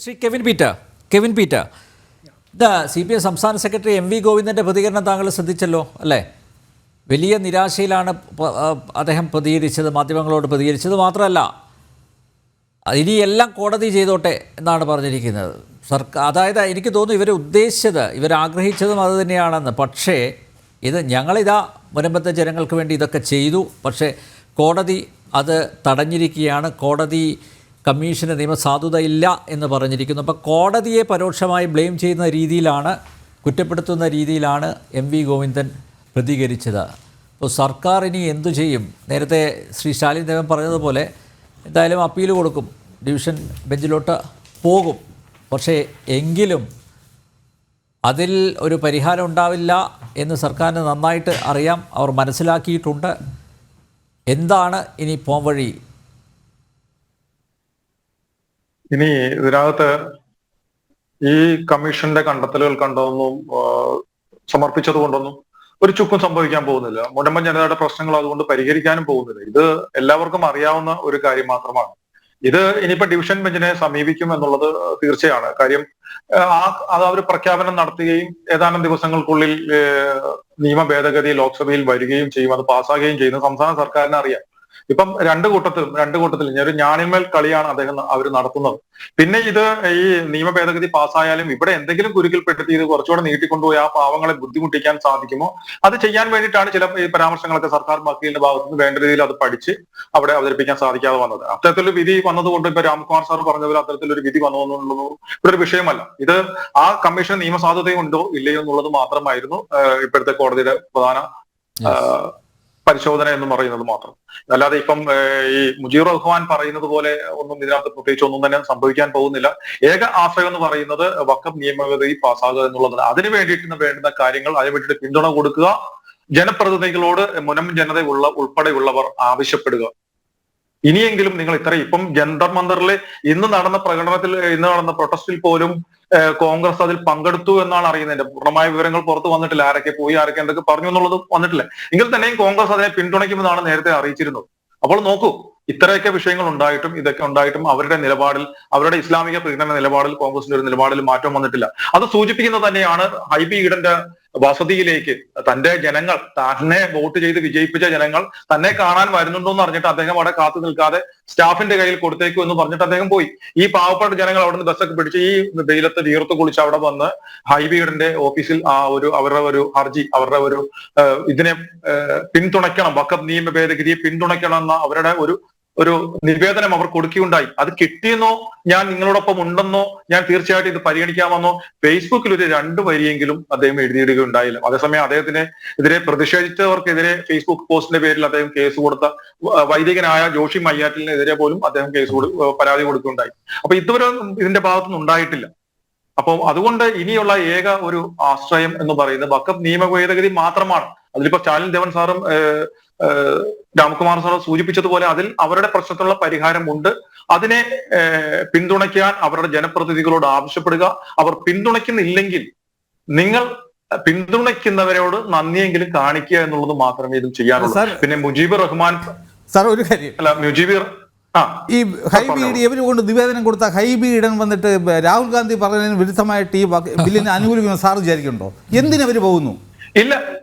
Shri Kevin Peter ഇതാ CPM സംസ്ഥാന secretary MV ഗോവിന്ദൻ്റെ പ്രതികരണം താങ്കൾ ശ്രദ്ധിച്ചല്ലോ അല്ലേ? വലിയ നിരാശയിലാണ് അദ്ദേഹം പ്രതികരിച്ചത്, മാധ്യമങ്ങളോട് പ്രതികരിച്ചത്. മാത്രമല്ല, ഇനിയെല്ലാം കോടതി ചെയ്തോട്ടെ എന്നാണ് പറഞ്ഞിരിക്കുന്നത്. അതായത് എനിക്ക് തോന്നുന്നു ഇവർ ഉദ്ദേശിച്ചത്, ഇവരാഗ്രഹിച്ചതും അത് തന്നെയാണെന്ന്. പക്ഷേ ഞങ്ങളിതാ മുനമ്പത്തെ ജനങ്ങൾക്ക് വേണ്ടി ഇതൊക്കെ ചെയ്തു, പക്ഷേ കോടതി അത് തടഞ്ഞിരിക്കുകയാണ്. കോടതി കമ്മീഷന് നിയമസാധുതയില്ല എന്ന് പറഞ്ഞിരിക്കുന്നു. അപ്പോൾ കോടതിയെ പരോക്ഷമായി ബ്ലെയിം ചെയ്യുന്ന രീതിയിലാണ്, കുറ്റപ്പെടുത്തുന്ന രീതിയിലാണ് MV ഗോവിന്ദൻ പ്രതികരിച്ചത്. അപ്പോൾ സർക്കാർ ഇനി എന്തു ചെയ്യും? നേരത്തെ ശ്രീ സ്റ്റാലിൻ ദേവൻ പറഞ്ഞതുപോലെ എന്തായാലും അപ്പീൽ കൊടുക്കും, ഡിവിഷൻ ബെഞ്ചിലോട്ട് പോകും. പക്ഷേ എങ്കിലും അതിൽ ഒരു പരിഹാരം ഉണ്ടാവില്ല എന്ന് സർക്കാരിന് നന്നായിട്ട് അറിയാം, അവർ മനസ്സിലാക്കിയിട്ടുണ്ട്. എന്താണ് ഇനി പോംവഴി? ഇനി ഇതിനകത്ത് ഈ കമ്മീഷന്റെ കണ്ടെത്തലുകൾ കണ്ടതൊന്നും സമർപ്പിച്ചത് കൊണ്ടൊന്നും ഒരു ചുക്കും സംഭവിക്കാൻ പോകുന്നില്ല. മുനമ്പൻ ജനതയുടെ പ്രശ്നങ്ങൾ അതുകൊണ്ട് പരിഹരിക്കാനും പോകുന്നില്ല. ഇത് എല്ലാവർക്കും അറിയാവുന്ന ഒരു കാര്യം മാത്രമാണ്. ഇത് ഇനിയിപ്പോ ഡിവിഷൻ ബെഞ്ചിനെ സമീപിക്കും എന്നുള്ളത് തീർച്ചയാണ്. കാര്യം അത് അവർ പ്രഖ്യാപനം നടത്തുകയും ഏതാനും ദിവസങ്ങൾക്കുള്ളിൽ നിയമ ഭേദഗതി ലോക്സഭയിൽ വരികയും ചെയ്യും, അത് പാസ്സാകുകയും ചെയ്യുന്നത് സംസ്ഥാന സർക്കാരിനെ അറിയാം. ഇപ്പം രണ്ട് കൂട്ടത്തിൽ ഒരു ഞാണിന്മേൽ കളിയാണ് അവർ നടത്തുന്നത്. പിന്നെ ഇത് ഈ നിയമ ഭേദഗതി പാസ്സായാലും ഇവിടെ എന്തെങ്കിലും കുരുക്കിൽപ്പെടുത്തി ഇത് കുറച്ചുകൂടെ നീട്ടിക്കൊണ്ടുപോയി ആ പാവങ്ങളെ ബുദ്ധിമുട്ടിക്കാൻ സാധിക്കുമോ അത് ചെയ്യാൻ വേണ്ടിയിട്ടാണ് ചില ഈ പരാമർശങ്ങളൊക്കെ സർക്കാർ വക്കീലിന്റെ ഭാഗത്ത് നിന്ന് വേണ്ട രീതിയിൽ അത് പഠിച്ച് അവിടെ അവതരിപ്പിക്കാൻ സാധിക്കാതെ വന്നത്. അത്തരത്തിലൊരു വിധി വന്നതുകൊണ്ട് ഇപ്പൊ രാംകുമാർ സാർ പറഞ്ഞതുപോലെ അത്തരത്തിലൊരു വിധി വന്നു എന്നുള്ളത് ഒരു വിഷയമല്ല. ഇത് ആ കമ്മീഷൻ നിയമസാധുതയുണ്ടോ ഇല്ലയോ എന്നുള്ളത് മാത്രമായിരുന്നു ഇപ്പോഴത്തെ കോടതിയുടെ പ്രധാന പരിശോധന എന്ന് പറയുന്നത് മാത്രം. അല്ലാതെ ഇപ്പം ഈ മുജീബ് റഹ്മാൻ പറയുന്നത് പോലെ ഒന്നും ഇതിനകത്ത് പ്രത്യേകിച്ച് ഒന്നും തന്നെ സംഭവിക്കാൻ പോകുന്നില്ല. ഏക ആശ്രയം എന്ന് പറയുന്നത് വഖഫ് നിയമഗതി പാസ്സാകുക എന്നുള്ളതാണ്. അതിന് വേണ്ടിയിട്ട് വേണ്ടുന്ന കാര്യങ്ങൾ അതിന് വേണ്ടിയിട്ട് പിന്തുണ കൊടുക്കുക, ജനപ്രതിനിധികളോട് മുനം ജനത ഉൾപ്പെടെയുള്ളവർ ആവശ്യപ്പെടുക. ഇനിയെങ്കിലും നിങ്ങൾ ഇപ്പം ജന്തർ മന്ദറിൽ ഇന്ന് നടന്ന പ്രൊട്ടസ്റ്റിൽ പോലും കോൺഗ്രസ് അതിൽ പങ്കെടുത്തു എന്നാണ് അറിയുന്നത്. പൂർണ്ണമായ വിവരങ്ങൾ പുറത്തു വന്നിട്ടില്ല, ആരൊക്കെ പോയി ആരൊക്കെ എന്തൊക്കെ പറഞ്ഞു എന്നുള്ളത് വന്നിട്ടില്ല. എങ്കിൽ തന്നെയും കോൺഗ്രസ് അതിനെ പിന്തുണയ്ക്കുമെന്നാണ് നേരത്തെ അറിയിച്ചിരുന്നത്. അപ്പോൾ നോക്കൂ, ഇത്രയൊക്കെ വിഷയങ്ങൾ ഉണ്ടായിട്ടും അവരുടെ നിലപാടിൽ, അവരുടെ ഇസ്ലാമിക പ്രീണന നിലപാടിൽ കോൺഗ്രസിന്റെ ഒരു നിലപാടിൽ മാറ്റം വന്നിട്ടില്ല. അത് സൂചിപ്പിക്കുന്നത് തന്നെയാണ് ഹൈബി ഈഡന്റെ വസതിയിലേക്ക് തന്റെ ജനങ്ങൾ, തന്നെ വോട്ട് ചെയ്ത് വിജയിപ്പിച്ച ജനങ്ങൾ തന്നെ കാണാൻ വരുന്നുണ്ടോ എന്ന് അറിഞ്ഞിട്ട് അദ്ദേഹം അവിടെ കാത്തു നിൽക്കാതെ സ്റ്റാഫിന്റെ കയ്യിൽ കൊടുത്തേക്കു എന്ന് പറഞ്ഞിട്ട് അദ്ദേഹം പോയി. ഈ പാവപ്പെട്ട ജനങ്ങൾ അവിടെ നിന്ന് ബസ്സൊക്കെ പിടിച്ച് ഈ വെയിലത്ത് വീർത്ത് കുളിച്ച് അവിടെ വന്ന് ഹൈബി ഈഡന്റെ ഓഫീസിൽ അവരുടെ ഒരു ഹർജി, അവരുടെ ഒരു ഇതിനെ പിന്തുണയ്ക്കണം, വഖഫ് നിയമ ഭേദഗതിയെ പിന്തുണയ്ക്കണം എന്ന അവരുടെ ഒരു നിവേദനം അവർ കൊടുക്കുകയുണ്ടായി. അത് കിട്ടിയെന്നോ ഞാൻ നിങ്ങളോടൊപ്പം ഉണ്ടെന്നോ ഞാൻ തീർച്ചയായിട്ടും ഇത് പരിഗണിക്കാമെന്നോ ഫേസ്ബുക്കിൽ ഒരു 2 വരിയെങ്കിലും അദ്ദേഹം എഴുതിയിടുകയുണ്ടായില്ല. അതേസമയം അദ്ദേഹത്തിനെതിരെ പ്രതിഷേധിച്ചവർക്കെതിരെ ഫേസ്ബുക്ക് പോസ്റ്റിന്റെ പേരിൽ അദ്ദേഹം കേസ് കൊടുത്ത വൈദികനായ ജോഷി മയ്യാറ്റിലിനെതിരെ പോലും അദ്ദേഹം പരാതി കൊടുക്കുകയുണ്ടായി. അപ്പൊ ഇതുവരെ ഇതിന്റെ ഭാഗത്തുനിന്ന് ഉണ്ടായിട്ടില്ല. അപ്പോൾ അതുകൊണ്ട് ഇനിയുള്ള ഏക ഒരു ആശ്രയം എന്ന് പറയുന്നത് വഖഫ് നിയമ ഭേദഗതി മാത്രമാണ്. അതിലിപ്പോ സ്റ്റാലിൻ ദേവൻ സാറും രാംകുമാർ സാറും സൂചിപ്പിച്ചതുപോലെ അതിൽ അവരുടെ പ്രശ്നത്തിനുള്ള പരിഹാരമുണ്ട്. അതിനെ പിന്തുണയ്ക്കാൻ അവരുടെ ജനപ്രതിനിധികളോട് ആവശ്യപ്പെടുക. അവർ പിന്തുണയ്ക്കുന്നില്ലെങ്കിൽ നിങ്ങൾ പിന്തുണയ്ക്കുന്നവരോട് നന്ദിയെങ്കിലും കാണിക്കുക എന്നുള്ളത് മാത്രമേ ഇതിൽ ചെയ്യാനുള്ളൂ. പിന്നെ മുജീബ് റഹ്മാൻ സാർ ഒരു കാര്യം, ഈ ഹൈബി എവര് കൊണ്ട് നിവേദനം കൊടുത്ത ഹൈബി ഈഡൻ വന്നിട്ട് രാഹുൽ ഗാന്ധി പറഞ്ഞതിന് വിരുദ്ധമായിട്ട് ഈ ബില്ലിനെ അനുകൂലിക്കുന്ന സാർ വിചാരിക്കുന്നുണ്ടോ? എന്തിനവര് പോകുന്നു?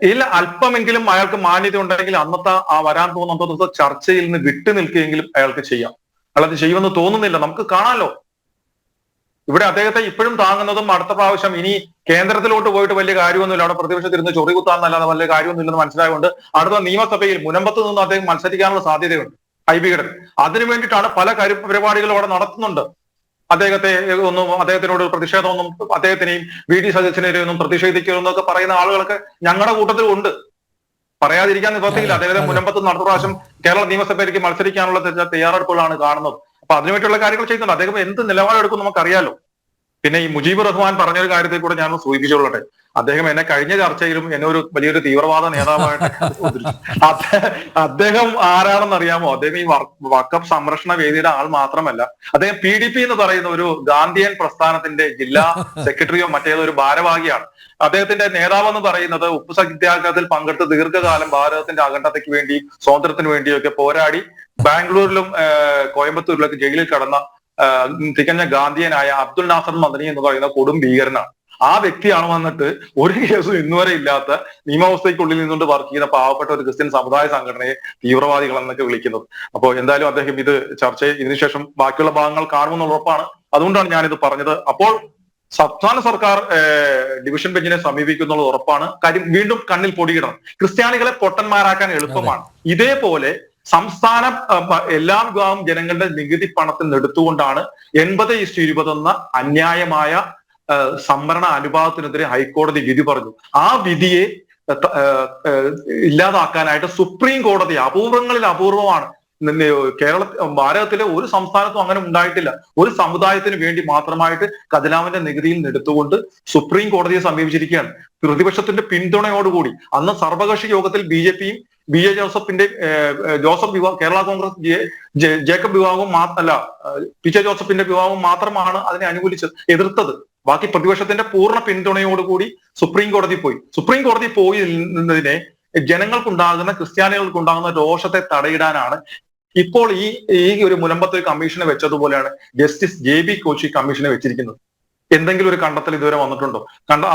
ഇല്ല അല്പമെങ്കിലും അയാൾക്ക് മാന്യത ഉണ്ടെങ്കിൽ അന്നത്തെ വരാൻ പോകുന്ന ചർച്ചയിൽ നിന്ന് വിട്ടു നിൽക്കുകയെങ്കിലും അയാൾക്ക് ചെയ്യാം. അയാളത് ചെയ്യുമെന്ന് തോന്നുന്നില്ല. നമുക്ക് കാണാലോ, ഇവിടെ അദ്ദേഹത്തെ ഇപ്പോഴും താങ്ങുന്നതും അടുത്ത പ്രാവശ്യം ഇനി കേന്ദ്രത്തിലോട്ട് പോയിട്ട് വലിയ കാര്യമൊന്നുമില്ല, അവിടെ പ്രതിപക്ഷത്തിരുന്ന് ചൊറി കുത്താന്നല്ലാതെ വലിയ കാര്യമൊന്നുമില്ലെന്ന് മനസ്സിലായതുകൊണ്ട് അടുത്ത നിയമസഭയിൽ മുനമ്പത്ത് നിന്ന് അദ്ദേഹം മത്സരിക്കാനുള്ള സാധ്യതയുണ്ട് ഹൈബിയുടെ. അതിനു വേണ്ടിയിട്ടാണ് പല പരിപാടികളും അവിടെ നടത്തുന്നുണ്ട്. അദ്ദേഹത്തിനോട് പ്രതിഷേധമൊന്നും, അദ്ദേഹത്തിനെയും VD സതീശനെതിരെ ഒന്നും പ്രതിഷേധിക്കുമെന്നൊക്കെ പറയുന്ന ആളുകളൊക്കെ ഞങ്ങളുടെ കൂട്ടത്തിൽ ഉണ്ട്. പറയാതിരിക്കാൻ നിവർത്തിയില്ല. അദ്ദേഹത്തെ മുനമ്പത്ത് നടത്ത പ്രാവശ്യം കേരള നിയമസഭയിലേക്ക് മത്സരിക്കാനുള്ള തയ്യാറെടുപ്പുകളാണ് കാണുന്നത്. അപ്പൊ അതിനുവേണ്ടിയുള്ള കാര്യങ്ങൾ ചെയ്യുന്നുണ്ട്. അദ്ദേഹം എന്ത് നിലപാടെടുക്കും നമുക്കറിയാലോ. പിന്നെ ഈ മുജീബ് റഹ്മാൻ പറഞ്ഞൊരു കാര്യത്തെ കൂടെ ഞാൻ സൂചിപ്പിച്ചോളട്ടെ. അദ്ദേഹം എന്നെ കഴിഞ്ഞ ചർച്ചയിലും എന്നെ ഒരു വലിയൊരു തീവ്രവാദ നേതാവായിട്ട് അദ്ദേഹം ആരാണെന്ന് അറിയാമോ? അദ്ദേഹം ഈ വഖഫ് സംരക്ഷണ വേദിയുടെ ആൾ മാത്രമല്ല, അദ്ദേഹം PDP എന്ന് പറയുന്ന ഒരു ഗാന്ധിയൻ പ്രസ്ഥാനത്തിന്റെ ജില്ലാ സെക്രട്ടറിയോ മറ്റേതൊരു ഭാരവാഹിയാണ്. അദ്ദേഹത്തിന്റെ നേതാവ് എന്ന് പറയുന്നത് ഉപ്പു സത്യാഗ്രഹത്തിൽ പങ്കെടുത്ത് ദീർഘകാലം ഭാരതത്തിന്റെ അഖണ്ഡതയ്ക്ക് വേണ്ടി, സ്വാതന്ത്ര്യത്തിന് വേണ്ടിയൊക്കെ പോരാടി ബാംഗ്ലൂരിലും കോയമ്പത്തൂരിലൊക്കെ ജയിലിൽ കടന്ന തികഞ്ഞ ഗാന്ധിയനായ അബ്ദുൽ നാസർ മദനി എന്ന് പറയുന്ന കൊടും ഭീകരനാണ്. ആ വ്യക്തിയാണ് വന്നിട്ട് ഒരു കേസും ഇന്നുവരെ ഇല്ലാത്ത നിയമവ്യവസ്ഥയ്ക്കുള്ളിൽ നിന്നുകൊണ്ട് വർക്ക് ചെയ്യുന്ന പാവപ്പെട്ട ഒരു ക്രിസ്ത്യൻ സമുദായ സംഘടനയെ തീവ്രവാദികൾ എന്നൊക്കെ വിളിക്കുന്നത്. അപ്പോൾ എന്തായാലും അദ്ദേഹം ഇത് ഇതിനുശേഷം ബാക്കിയുള്ള ഭാഗങ്ങൾ കാണുമെന്നുള്ള ഉറപ്പാണ്. അതുകൊണ്ടാണ് ഞാനിത് പറഞ്ഞത്. അപ്പോൾ സംസ്ഥാന സർക്കാർ ഡിവിഷൻ ബെഞ്ചിനെ സമീപിക്കുന്നുള്ള ഉറപ്പാണ്. കാര്യം വീണ്ടും കണ്ണിൽ പൊടിയിടണം. ക്രിസ്ത്യാനികളെ പൊട്ടന്മാരാക്കാൻ എളുപ്പമാണ്. ഇതേപോലെ സംസ്ഥാന എല്ലാ വിഭാഗം ജനങ്ങളുടെ നികുതി പണത്തിൽ നിന്ന് എടുത്തുകൊണ്ടാണ് 80:20 എന്ന അന്യായമായ സംവരണ അനുപാതത്തിനെതിരെ ഹൈക്കോടതി വിധി പറഞ്ഞു. ആ വിധിയെ ഇല്ലാതാക്കാനായിട്ട് സുപ്രീം കോടതി അപൂർവങ്ങളിൽ അപൂർവമാണ്. ഭാരതത്തിലെ ഒരു സംസ്ഥാനത്തും അങ്ങനെ ഉണ്ടായിട്ടില്ല. ഒരു സമുദായത്തിന് വേണ്ടി മാത്രമായിട്ട് ഖജനാവിന്റെ നികുതിയിൽ നിന്ന് എടുത്തുകൊണ്ട് സുപ്രീം കോടതിയെ സമീപിച്ചിരിക്കുകയാണ്. പ്രതിപക്ഷത്തിന്റെ പിന്തുണയോടുകൂടി അന്ന് സർവകക്ഷി യോഗത്തിൽ BJPയും BJ ജോസഫിന്റെ ജോസഫ് വിഭാഗം, കേരള കോൺഗ്രസ് ജേക്കബ് വിഭാഗവും PJ ജോസഫിന്റെ വിഭാഗവും മാത്രമാണ് അതിനെ എതിർത്തത്. ബാക്കി പ്രതിപക്ഷത്തിന്റെ പൂർണ്ണ പിന്തുണയോടുകൂടി സുപ്രീം കോടതി പോയി. സുപ്രീം കോടതി പോയതിനെ ജനങ്ങൾക്കുണ്ടാകുന്ന ക്രിസ്ത്യാനികൾക്കുണ്ടാകുന്ന രോഷത്തെ തടയിടാനാണ് ഇപ്പോൾ ഈ ഒരു മുനമ്പത്ത് ഒരു കമ്മീഷനെ വെച്ചതുപോലെയാണ് ജസ്റ്റിസ് JB കോശി കമ്മീഷനെ വെച്ചിരിക്കുന്നത്. എന്തെങ്കിലും ഒരു കണ്ടെത്തൽ ഇതുവരെ വന്നിട്ടുണ്ടോ?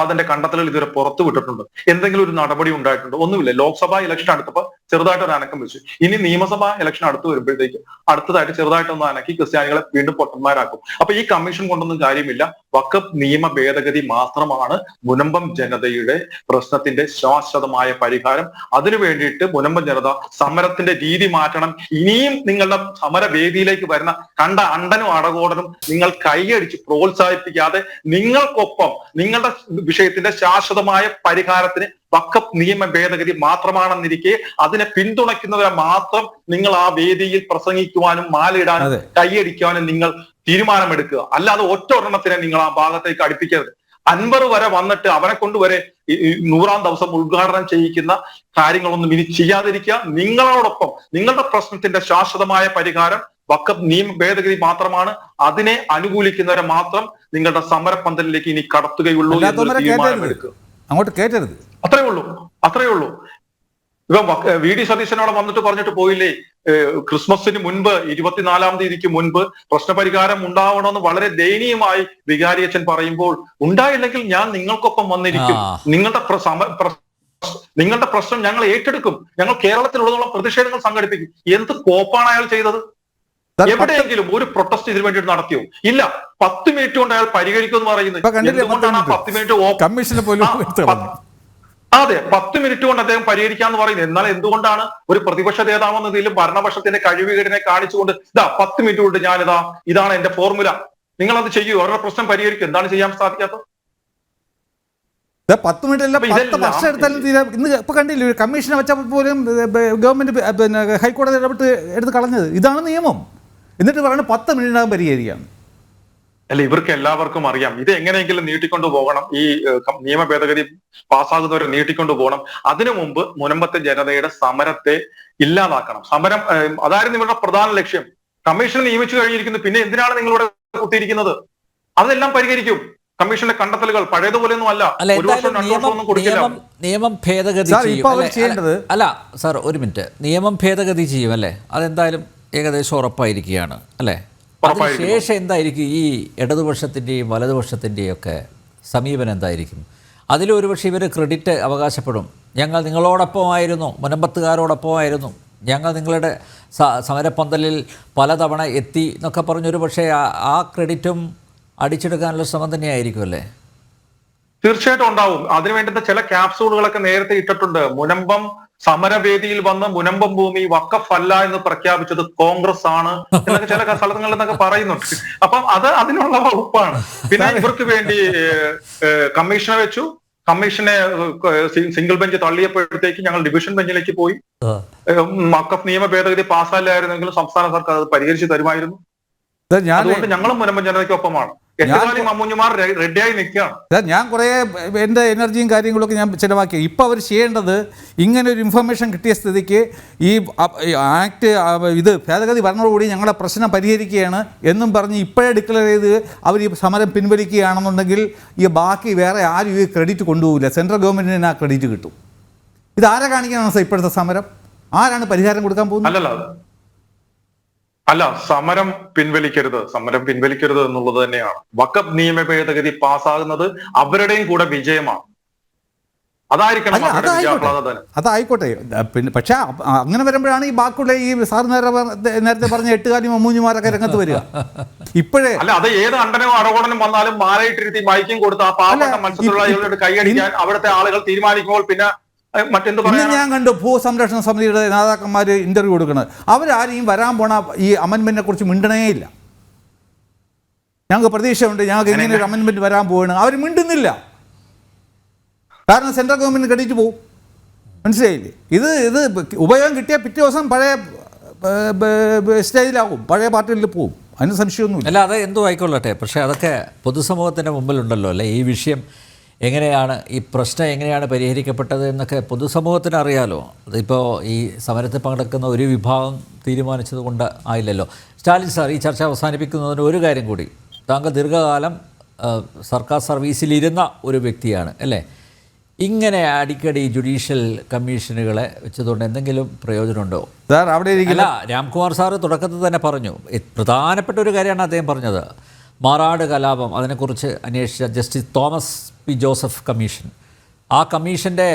അതിന്റെ കണ്ടെത്തലുകൾ ഇതുവരെ പുറത്തു വിട്ടിട്ടുണ്ടോ? എന്തെങ്കിലും ഒരു നടപടി ഉണ്ടായിട്ടുണ്ടോ? ഒന്നുമില്ല. ലോക്സഭാ ഇലക്ഷൻ അടുത്തപ്പോൾ ചെറുതായിട്ടൊരു അനക്കം വെച്ചു. ഇനി നിയമസഭാ ഇലക്ഷൻ അടുത്ത് വരുമ്പോഴത്തേക്ക് അടുത്തതായിട്ട് ചെറുതായിട്ടൊന്ന് അനക്കി ക്രിസ്ത്യാനികളെ വീണ്ടും പൊട്ടന്മാരാക്കും. അപ്പൊ ഈ കമ്മീഷൻ കൊണ്ടൊന്നും കാര്യമില്ല. വഖഫ് നിയമ ഭേദഗതി മാത്രമാണ് മുനമ്പം ജനതയുടെ പ്രശ്നത്തിന്റെ ശാശ്വതമായ പരിഹാരം. അതിനു വേണ്ടിയിട്ട് മുനമ്പം ജനത സമരത്തിന്റെ രീതി മാറ്റണം. ഇനിയും നിങ്ങളുടെ സമരവേദിയിലേക്ക് വരുന്ന കണ്ട അണ്ടനും അടകോടനും നിങ്ങൾ കൈയടിച്ച് പ്രോത്സാഹിപ്പിക്കാതെ നിങ്ങൾക്കൊപ്പം നിങ്ങളുടെ വിഷയത്തിന്റെ ശാശ്വതമായ പരിഹാരത്തിന് വഖഫ് നിയമ ഭേദഗതി മാത്രമാണെന്നിരിക്കെ അതിനെ പിന്തുണയ്ക്കുന്നവരെ മാത്രം നിങ്ങൾ ആ വേദിയിൽ പ്രസംഗിക്കുവാനും മാലയിടാനും കൈയടിക്കുവാനും നിങ്ങൾ തീരുമാനമെടുക്കുക. അല്ലാതെ ഒറ്റ ഒരെണ്ണത്തിനെ നിങ്ങൾ ആ ഭാഗത്തേക്ക് അടുപ്പിക്കരുത്. അൻവർ വരെ വന്നിട്ട് അവനെ കൊണ്ടുവരെ 100-ാം ദിവസം ഉദ്ഘാടനം ചെയ്യിക്കുന്ന കാര്യങ്ങളൊന്നും ഇനി ചെയ്യാതിരിക്കുക. നിങ്ങളോടൊപ്പം നിങ്ങളുടെ പ്രശ്നത്തിന്റെ ശാശ്വതമായ പരിഹാരം വഖഫ് നിയമ ഭേദഗതി മാത്രമാണ്. അതിനെ അനുകൂലിക്കുന്നവരെ മാത്രം നിങ്ങളുടെ സമരപന്തലിലേക്ക് ഇനി കടത്തുകയുള്ളൂ എന്ന് തീരുമാനമെടുക്കുക. അങ്ങോട്ട് കേറ്റരുത്. അത്രേ ഉള്ളൂ. ഇപ്പൊ VD സതീശനോടെ വന്നിട്ട് പറഞ്ഞിട്ട് പോയില്ലേ, ക്രിസ്മസിന് മുൻപ് 24-ാം തീയതിക്ക് മുൻപ് പ്രശ്നപരിഹാരം ഉണ്ടാവണമെന്ന് വളരെ ദയനീയമായി വികാരിയച്ഛൻ പറയുമ്പോൾ, ഉണ്ടായില്ലെങ്കിൽ ഞാൻ നിങ്ങൾക്കൊപ്പം വന്നിരിക്കും, നിങ്ങളുടെ പ്രശ്നം ഞങ്ങൾ ഏറ്റെടുക്കും, ഞങ്ങൾ കേരളത്തിലുള്ളതോളം പ്രതിഷേധങ്ങൾ സംഘടിപ്പിക്കും. എന്ത് കോപ്പാണ് അയാൾ ചെയ്തത്? എവിടെയെങ്കിലും ഒരു പ്രൊട്ടസ്റ്റ് ഇതിനു വേണ്ടിയിട്ട് നടത്തിയോ? ഇല്ല. 10 മിനിറ്റ് കൊണ്ട് അയാൾ പരിഹരിക്കുമെന്ന് പറയുന്നത്. എന്തുകൊണ്ടാണ് 10 മിനിറ്റ് അതെ 10 മിനിറ്റ് കൊണ്ട് അദ്ദേഹം പരിഹരിക്കാന്ന് പറയുന്നത്? എന്നാൽ എന്തുകൊണ്ടാണ് ഒരു പ്രതിപക്ഷ നേതാവെന്നതിലും ഭരണപക്ഷത്തിന്റെ കഴിവുകേടിനെ കാണിച്ചുകൊണ്ട് 10 മിനിറ്റ് കൊണ്ട് ഇതാണ് എന്റെ ഫോർമുല, നിങ്ങൾ അത് ചെയ്യൂ, അവരുടെ പ്രശ്നം പരിഹരിക്കും? എന്താണ് ചെയ്യാൻ സാധിക്കാത്തത്? 10 മിനിറ്റ് അല്ല, 10 വർഷം എടുത്താലും തീരെ. ഇന്ന് ഇപ്പൊ കണ്ടില്ലേ, കമ്മീഷനെ വെച്ചാൽ പോലും ഗവൺമെന്റ് ഹൈക്കോടതി എടുത്ത് കളഞ്ഞത്. ഇതാണ് നിയമം. എന്നിട്ട് പറയുന്നത് 10 മിനിറ്റിനകം പരിഹരിക്കാം. അല്ല, ഇവർക്ക് എല്ലാവർക്കും അറിയാം ഇത് എങ്ങനെയെങ്കിലും നീട്ടിക്കൊണ്ടു പോകണം. ഈ നിയമ ഭേദഗതി പാസ്സാകുന്നവരെ നീട്ടിക്കൊണ്ടു പോകണം. അതിനു മുമ്പ് മുനമ്പത്തെ ജനതയുടെ സമരത്തെ ഇല്ലാതാക്കണം. സമരം അതായിരുന്നു ഇവരുടെ പ്രധാന ലക്ഷ്യം. കമ്മീഷൻ നിയമിച്ചു കഴിഞ്ഞിരിക്കുന്നു, പിന്നെ എന്തിനാണ് നിങ്ങളിവിടെ കുത്തിയിരിക്കുന്നത്? അതെല്ലാം പരിഹരിക്കും. കമ്മീഷന്റെ കണ്ടെത്തലുകൾ പഴയതുപോലെയൊന്നും അല്ല. ഒരു വർഷം 2 വർഷം ഒന്നും കൊടുക്കില്ല. നിയമം ഭേദഗതി ചെയ്യും. അല്ല സാർ, ഒരു മിനിറ്റ്. നിയമം ഭേദഗതി ചെയ്യും അല്ലേ? അതെന്തായാലും ഏകദേശം ഉറപ്പായിരിക്കുകയാണ് അല്ലേ? അതിനുശേഷം എന്തായിരിക്കും ഈ ഇടതുപക്ഷത്തിൻ്റെയും വലതുപക്ഷത്തിൻ്റെയും ഒക്കെ സമീപനം എന്തായിരിക്കും? അതിലൊരു പക്ഷേ ഇവർ ക്രെഡിറ്റ് അവകാശപ്പെടും. ഞങ്ങൾ നിങ്ങളോടൊപ്പമായിരുന്നു, മുനമ്പത്തുകാരോടൊപ്പമായിരുന്നു, ഞങ്ങൾ നിങ്ങളുടെ സമരപ്പന്തലിൽ പലതവണ എത്തി എന്നൊക്കെ പറഞ്ഞൊരു പക്ഷേ ആ ക്രെഡിറ്റും അടിച്ചെടുക്കാനുള്ള ശ്രമം തന്നെയായിരിക്കും അല്ലേ? തീർച്ചയായിട്ടും ഉണ്ടാവും. അതിനു വേണ്ടുന്ന ചില ക്യാപ്സൂളുകളൊക്കെ നേരത്തെ ഇട്ടിട്ടുണ്ട്. മുനമ്പം സമരവേദിയിൽ വന്ന് മുനമ്പം ഭൂമി വഖഫ് അല്ല എന്ന് പ്രഖ്യാപിച്ചത് കോൺഗ്രസ് ആണ് എന്നൊക്കെ ചില സ്ഥലങ്ങളിൽ നിന്നൊക്കെ പറയുന്നുണ്ട്. അപ്പം അതിനുള്ള വകുപ്പാണ്. പിന്നെ ഇവർക്ക് വേണ്ടി കമ്മീഷനെ വെച്ചു. കമ്മീഷനെ സിംഗിൾ ബെഞ്ച് തള്ളിയപ്പോഴത്തേക്ക് ഞങ്ങൾ ഡിവിഷൻ ബെഞ്ചിലേക്ക് പോയി. വഖഫ് നിയമ ഭേദഗതി പാസ്സായില്ലായിരുന്നെങ്കിലും സംസ്ഥാന സർക്കാർ അത് പരിഹരിച്ചു തരുമായിരുന്നു. അതുകൊണ്ട് ഞങ്ങളും മുനമ്പം ജനതയ്ക്കൊപ്പമാണ്. റെഡിയായി നിൽക്കുകയാണ്. ഞാൻ കുറേ എൻ്റെ എനർജിയും കാര്യങ്ങളൊക്കെ ഞാൻ ചിലവാക്കി. ഇപ്പം അവർ ചെയ്യേണ്ടത്, ഇങ്ങനെ ഒരു ഇൻഫർമേഷൻ കിട്ടിയ സ്ഥിതിക്ക് ഈ ആക്ട് ഭേദഗതി പറഞ്ഞതോടുകൂടി ഞങ്ങളുടെ പ്രശ്നം പരിഹരിക്കുകയാണ് എന്നും പറഞ്ഞ് ഇപ്പോഴേ ഡിക്ലെയർ ചെയ്ത് അവർ ഈ സമരം പിൻവലിക്കുകയാണെന്നുണ്ടെങ്കിൽ ഈ ബാക്കി വേറെ ആരും ഈ ക്രെഡിറ്റ് കൊണ്ടുപോകില്ല. സെൻട്രൽ ഗവൺമെൻറ്റിന് ആ ക്രെഡിറ്റ് കിട്ടും. ഇതാരെ കാണിക്കാനാണ് സാർ ഇപ്പോഴത്തെ സമരം? ആരാണ് പരിഹാരം കൊടുക്കാൻ പോകുന്നത്? അല്ല, സമരം പിൻവലിക്കരുത് എന്നുള്ളത് തന്നെയാണ്. വഖഫ് നിയമ ഭേദഗതി പാസ്സാകുന്നത് അവരുടെയും കൂടെ വിജയമാണ്. അതായിരിക്കണം അല്ല, അവരുടെ വിജയാഹ്ലാദനം. അതായിക്കോട്ടെ. പിന്നെ പക്ഷെ അങ്ങനെ വരുമ്പോഴാണ് ഈ ബാക്കിയുള്ള ഈ സാർ നേരത്തെ പറഞ്ഞ എട്ടുകാലി മമ്മൂഞ്ഞുമാരൊക്കെ രംഗത്ത് വരിക. ഇപ്പോഴേ അല്ല, അത് ഏത് അണ്ടനോ അടകോടനും വന്നാലും മാലയിട്ടിരുത്തി മൈക്കും കൊടുത്ത് ആ പാവപ്പെട്ട മത്സ്യത്തൊഴിലാളികളുടെ കൈയടിക്കാൻ അവിടുത്തെ ആളുകൾ തീരുമാനിക്കുമ്പോൾ പിന്നെ മറ്റെന്ത് ഇന്ന് പറയാനാണ്? ഞാൻ കണ്ടു ഭൂസംരക്ഷണ സമിതിയുടെ നേതാക്കന്മാർ ഇന്റർവ്യൂ കൊടുക്കുന്നത്. അവരാരെയും വരാൻ പോണ ഈ അമെൻമെന്റിനെ കുറിച്ച് മിണ്ടണേ ഇല്ല. ഞങ്ങൾക്ക് പ്രതീക്ഷയുണ്ട്, ഞങ്ങൾക്ക് ഇങ്ങനെ ഒരു അമെൻമെന്റ് വരാൻ പോവാണ്. അവർ മിണ്ടുന്നില്ല. കാരണം സെൻട്രൽ ഗവൺമെന്റ് ക്രെഡിറ്റ് പോകും. മനസ്സിലായില്ലേ? ഇത് ഉപയോഗം കിട്ടിയാൽ പിറ്റേ ദിവസം പഴയ സ്റ്റേജിലാകും, പഴയ പാർട്ടിയിൽ പോവും. അതിന് സംശയമൊന്നുമില്ല. അല്ല, അത് എന്തോ ആയിക്കൊള്ളട്ടെ. പക്ഷേ അതൊക്കെ പൊതുസമൂഹത്തിൻ്റെ മുമ്പിലുണ്ടല്ലോ അല്ലേ? ഈ വിഷയം എങ്ങനെയാണ്, ഈ പ്രശ്നം എങ്ങനെയാണ് പരിഹരിക്കപ്പെട്ടത് എന്നൊക്കെ പൊതുസമൂഹത്തിന് അറിയാലോ. അതിപ്പോൾ ഈ സമരത്തിൽ പങ്കെടുക്കുന്ന ഒരു വിഭാഗം തീരുമാനിച്ചത് കൊണ്ട് ആയില്ലല്ലോ. സ്റ്റാലിൻ സാർ, ഈ ചർച്ച അവസാനിപ്പിക്കുന്നതിന് ഒരു കാര്യം കൂടി. താങ്കൾ ദീർഘകാലം സർക്കാർ സർവീസിലിരുന്ന ഒരു വ്യക്തിയാണ് അല്ലേ? ഇങ്ങനെ അടിക്കടി ജുഡീഷ്യൽ കമ്മീഷനുകളെ വെച്ചതുകൊണ്ട് എന്തെങ്കിലും പ്രയോജനമുണ്ടോ? സാർ അവിടെ അല്ല, രാംകുമാർ സാറ് തുടക്കത്തിൽ തന്നെ പറഞ്ഞു, പ്രധാനപ്പെട്ട ഒരു കാര്യമാണ് അദ്ദേഹം പറഞ്ഞത്. മാറാട് കലാപം, അതിനെക്കുറിച്ച് അന്വേഷിച്ച justice Thomas P Joseph commission, ആ കമ്മീഷൻ്റെ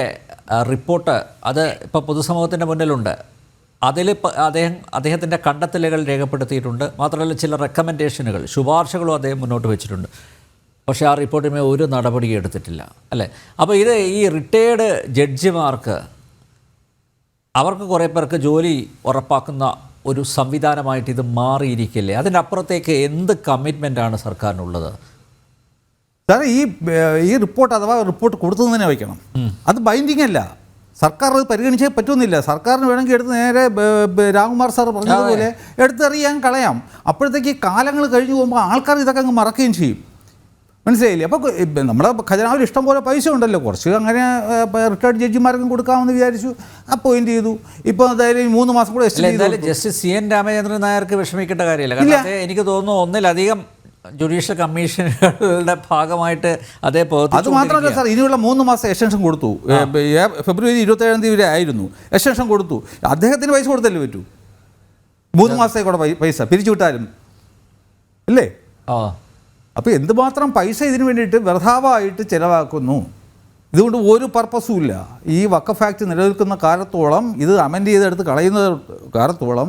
റിപ്പോർട്ട് അത് ഇപ്പോൾ പൊതുസമൂഹത്തിൻ്റെ മുന്നിലുണ്ട്. അതിൽ അദ്ദേഹത്തിൻ്റെ കണ്ടെത്തലുകൾ രേഖപ്പെടുത്തിയിട്ടുണ്ട്. മാത്രമല്ല ചില റെക്കമെൻഡേഷനുകൾ, ശുപാർശകളും അദ്ദേഹം മുന്നോട്ട് വെച്ചിട്ടുണ്ട്. പക്ഷേ ആ റിപ്പോർട്ടിന്മേൽ ഒരു നടപടിയും എടുത്തിട്ടില്ല അല്ലേ? അപ്പോൾ ഇത് ഈ റിട്ടയേർഡ് ജഡ്ജിമാർക്ക്, അവർക്ക് കുറേ പേർക്ക് ജോലി ഉറപ്പാക്കുന്ന ഒരു സംവിധാനമായിട്ട് ഇത് മാറിയിരിക്കില്ലേ? അതിനപ്പുറത്തേക്ക് എന്ത് കമ്മിറ്റ്മെൻറ്റാണ് സർക്കാരിനുള്ളത്? സാറേ, ഈ റിപ്പോർട്ട് അഥവാ റിപ്പോർട്ട് കൊടുത്തു തന്നെ വയ്ക്കണം. അത് ബൈൻഡിങ് അല്ല. സർക്കാർ അത് പരിഗണിച്ചേ പറ്റുന്നില്ല. സർക്കാരിന് വേണമെങ്കിൽ എടുത്ത് നേരെ രാംകുമാർ സാർ പറഞ്ഞതുപോലെ എടുത്തെറിയാൻ കളയാം. അപ്പോഴത്തേക്ക് കാലങ്ങൾ കഴിഞ്ഞു പോകുമ്പോൾ ആൾക്കാർ ഇതൊക്കെ അങ്ങ് മറക്കുകയും ചെയ്യും. മനസ്സിലായില്ലേ? അപ്പോൾ നമ്മുടെ ഖജനാവിൽ ഇഷ്ടം പോലെ പൈസ ഉണ്ടല്ലോ, കുറച്ച് അങ്ങനെ റിട്ടയർഡ് ജഡ്ജിമാർക്കും കൊടുക്കാമെന്ന് വിചാരിച്ചു, അപ്പോയിന്റ് ചെയ്തു. ഇപ്പോൾ എന്തായാലും 3 മാസം കൂടെ ജസ്റ്റിസ് CN രാമചന്ദ്രൻ നായർക്ക് വിഷമിക്കേണ്ട കാര്യമില്ല. കാരണം എനിക്ക് തോന്നുന്നു ഒന്നിലധികം ജുഡീഷ്യൽ കമ്മീഷനുകളുടെ ഭാഗമായിട്ട് അതേ അത് മാത്രമല്ല സാർ, ഇനിയുള്ള 3 മാസം എക്സ്റ്റൻഷൻ കൊടുത്തു. ഫെബ്രുവരി 27-ാം തീയതി വരെ ആയിരുന്നു. എക്സ്റ്റൻഷൻ കൊടുത്തു. അദ്ദേഹത്തിന് പൈസ കൊടുത്തല്ലേ പറ്റൂ. 3 മാസത്തേക്കൂടെ പൈസ പിരിച്ചുവിട്ടാലും അല്ലേ? അപ്പോൾ എന്തുമാത്രം പൈസ ഇതിനു വേണ്ടിയിട്ട് വ്യർത്ഥാവായിട്ട് ചിലവാക്കുന്നു. ഇതുകൊണ്ട് ഒരു പർപ്പസും ഇല്ല. ഈ വഖഫ് ആക്ട് നിലനിൽക്കുന്ന കാലത്തോളം, ഇത് അമെൻഡ് ചെയ്തെടുത്ത് കളയുന്ന കാലത്തോളം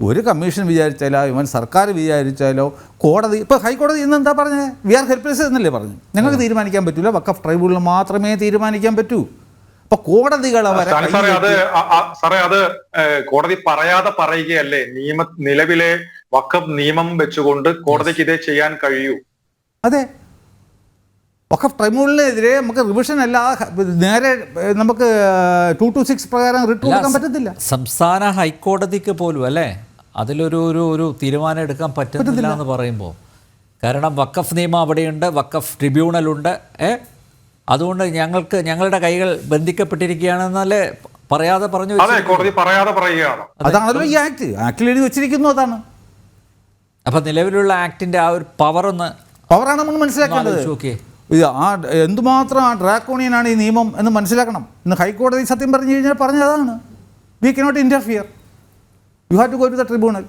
ഒരു കമ്മീഷൻ വിചാരിച്ചാലോ ഇവൻ സർക്കാർ വിചാരിച്ചാലോ കോടതി, ഇപ്പോൾ ഹൈക്കോടതി ഇന്ന് എന്താ പറഞ്ഞത്? വി ആർ ഹെൽപ്ലെസ് എന്നല്ലേ പറഞ്ഞു. ഞങ്ങൾക്ക് തീരുമാനിക്കാൻ പറ്റില്ല, വഖഫ് ട്രൈബ്യൂണൽ മാത്രമേ തീരുമാനിക്കാൻ പറ്റൂ. അപ്പോൾ കോടതികൾ അത് കോടതി പറയാതെ പറയുകയല്ലേ? നിലവിലെ വഖഫ് നിയമം വെച്ചുകൊണ്ട് കോടതിക്ക് ഇതേ ചെയ്യാൻ കഴിയൂ. അതെ, വഖഫ് ട്രൈബ്യൂണലിനെതിരെ നമുക്ക് റിവിഷൻ അല്ലാതെ നേരെ നമുക്ക് 226 പ്രകാരം റിട്ട് കൊടുക്കാൻ പറ്റത്തില്ല. സംസ്ഥാന ഹൈക്കോടതിക്ക് പോലും അല്ലേ അതിലൊരു തീരുമാനം എടുക്കാൻ പറ്റുന്നില്ല എന്ന് പറയുമ്പോൾ, കാരണം വഖഫ് നിയമം അവിടെയുണ്ട്, വഖഫ് ട്രിബ്യൂണലുണ്ട്. അതുകൊണ്ട് ഞങ്ങളുടെ കൈകൾ ബന്ധിക്കപ്പെട്ടിരിക്കുകയാണെന്നല്ലേ പറയാതെ പറഞ്ഞു. കോടതി പറയാതെ പറയുകയാണ്. അതാണല്ലോ ഈ ആക്ടിൽ എഴുതി വെച്ചിരിക്കുന്നു. അതാണ്. അപ്പം നിലവിലുള്ള ആക്ടിൻ്റെ ആ ഒരു പവറാണ് നമ്മൾ മനസ്സിലാക്കേണ്ടത്. എന്തുമാത്രം ഡ്രാക്കോണിയനാണ് ഈ നിയമം എന്ന് മനസ്സിലാക്കണം. ഇന്ന് ഹൈക്കോടതി സത്യം പറഞ്ഞു കഴിഞ്ഞാൽ പറഞ്ഞതാണ്, we cannot interfere, you have to go to the tribunal.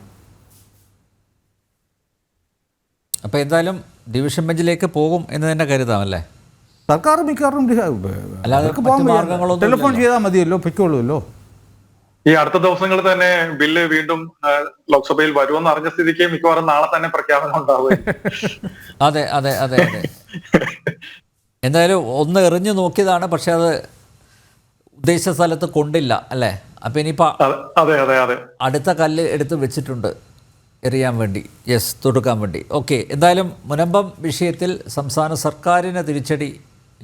അപ്പോൾ എന്തായാലും ഡിവിഷൻ ബെഞ്ചിലേക്ക് പോകും എന്ന് തന്നെ കരുതാമല്ലേ? സർക്കാർ മിക്കവാറും ടെലിഫോൺ ചെയ്താൽ മതിയല്ലോ, പൊയ്ക്കോളൂല്ലോ. ഈ അടുത്ത ദിവസങ്ങളിൽ തന്നെ ബില്ല് വീണ്ടും ലോക്സഭയിൽ വരുമെന്ന് അറിഞ്ഞ സ്ഥിതിക്ക് മിക്കവാറും നാളെ തന്നെ പ്രഖ്യാപനം ഉണ്ടാവുക. അതെ അതെ അതെ അതെ എന്തായാലും ഒന്ന് എറിഞ്ഞു നോക്കിയതാണ്, പക്ഷെ അത് ഉദ്ദേശിച്ച സ്ഥലത്ത് കൊണ്ടില്ല അല്ലേ? അപ്പം ഇനിയിപ്പോൾ അടുത്ത കല്ല് എടുത്ത് വെച്ചിട്ടുണ്ട് എറിയാൻ വേണ്ടി, തൊടുക്കാൻ വേണ്ടി. ഓക്കെ, എന്തായാലും മുനമ്പം വിഷയത്തിൽ സംസ്ഥാന സർക്കാരിന് തിരിച്ചടി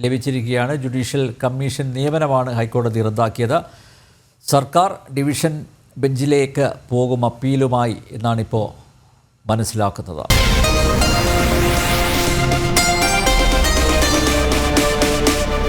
ലഭിച്ചിരിക്കുകയാണ്. ജുഡീഷ്യൽ കമ്മീഷൻ നിയമനമാണ് ഹൈക്കോടതി റദ്ദാക്കിയത്. സർക്കാർ ഡിവിഷൻ ബെഞ്ചിലേക്ക് പോകും അപ്പീലുമായി എന്നാണിപ്പോൾ മനസ്സിലാക്കുന്നത്.